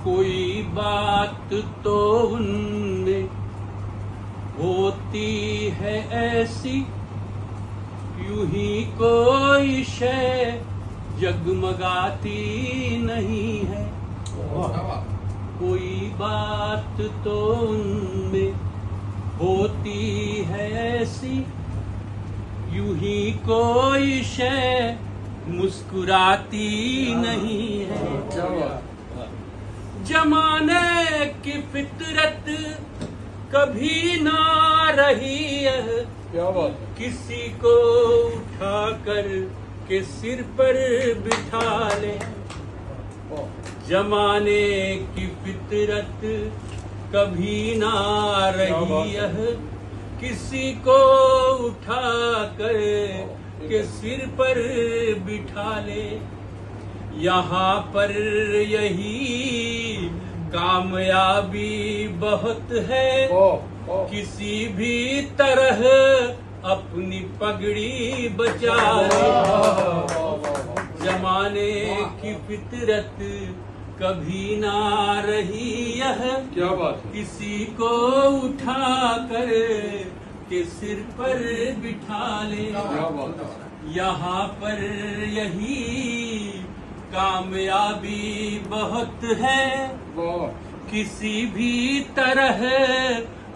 कोई बात तो उनमें होती है ऐसी, यूं ही कोई शय जगमगाती नहीं है। कोई बात तो उनमें होती है ऐसी, यूं ही कोई शय मुस्कुराती नहीं है। जमाने की फितरत कभी ना रही है, किसी को उठा कर के सिर पर बिठा ले। जमाने की फितरत कभी ना रही है, किसी को उठा कर के सिर पर बिठा ले। यहाँ पर यही कामयाबी बहुत है, किसी भी तरह अपनी पगड़ी बचा ले। जमाने की फितरत कभी ना रही यह, क्या बात है? किसी को उठा कर के सिर पर बिठा ले। क्या बात है? यहाँ पर यही कामयाबी बहुत है, किसी भी तरह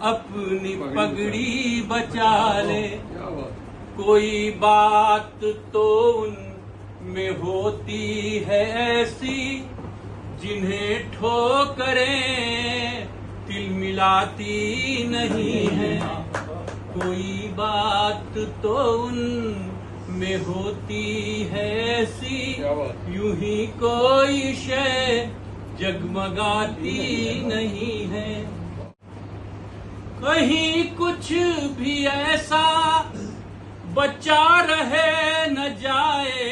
अपनी पगड़ी बचा ले। कोई बात तो उनमें होती है ऐसी, जिन्हें ठोकरें तिलमिलाती नहीं है। कोई बात तो उनमें होती है ऐसी, यूं ही कोई शय जगमगाती नहीं है। कहीं कुछ भी ऐसा बचा रहे न जाए,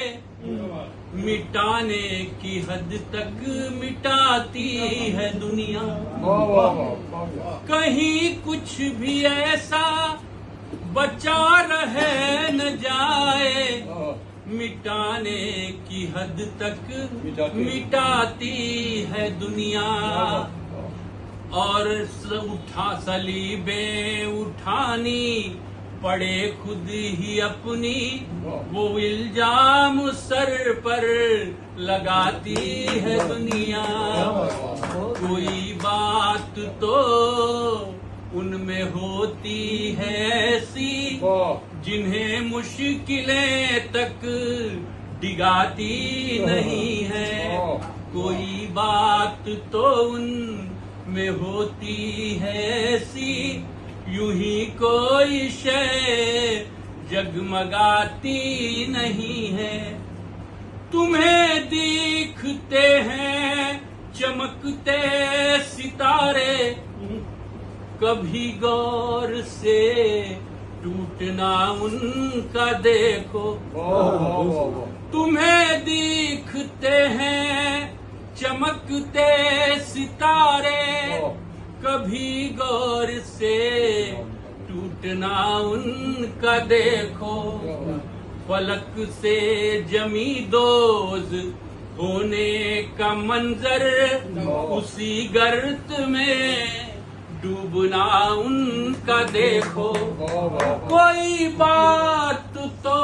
मिटाने की हद तक मिटाती है दुनिया। कहीं कुछ भी ऐसा बचा रहे न जाए, मिटाने की हद तक मिटाती है दुनिया। और सलीबें उठानी पड़े खुद ही अपनी, वो इल्जाम सर पर लगाती है दुनिया। कोई बात तो उनमें होती है ऐसी, जिन्हें मुश्किलें तक डिगाती नहीं है। कोई बात तो उनमें होती है ऐसी, यूं ही कोई शय जगमगाती नहीं है। तुम्हें दिखते हैं चमकते सितारे, कभी गौर से टूटना उनका देखो। तुम्हें दिखते हैं चमकते सितारे, कभी गौर से टूटना उनका देखो। फलक से जमी दोज होने का मंजर, उसी गर्त में डूबना उनका देखो। कोई बात तो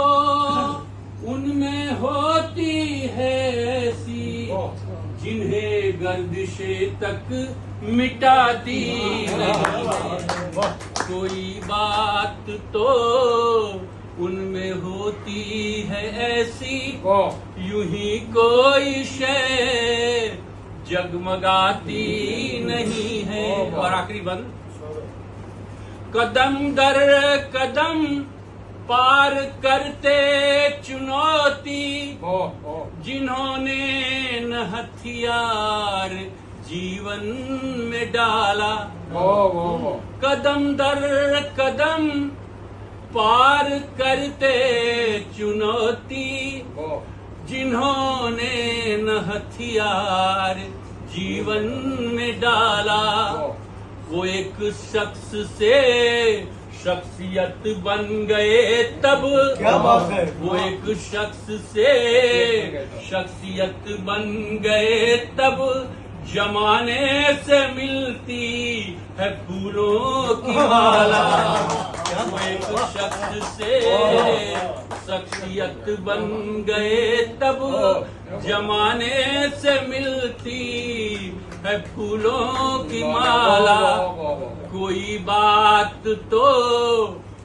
उनमें होती है ऐसी, जिन्हें गर्दिशे तक मिटाती नहीं है। कोई बात तो उनमें होती है ऐसी, यूं ही कोई शय जगमगाती नहीं है। और आखिरी बंद, कदम दर कदम पार करते चुनौती, जिन्होंने न हथियार जीवन में डाला। कदम दर कदम पार करते चुनौती, जिन्होंने न हथियार जीवन में डाला। वो एक शख्स से शख्सियत बन गए तब, क्या बात है? वो एक शख्स से शख्सियत बन गए तब, जमाने से मिलती है फूलों की माला। वो एक शख्स से शख्सियत बन गए तब, जमाने से मिलती है फूलों की माला। कोई बात तो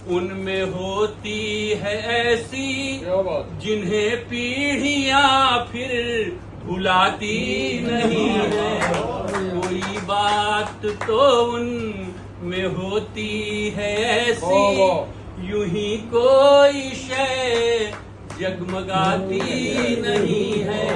उनमें होती है ऐसी, जिन्हें पीढ़ियां फिर भुलाती नहीं है। कोई बात तो उनमें होती है ऐसी, यूं ही कोई शय जगमगाती नहीं है।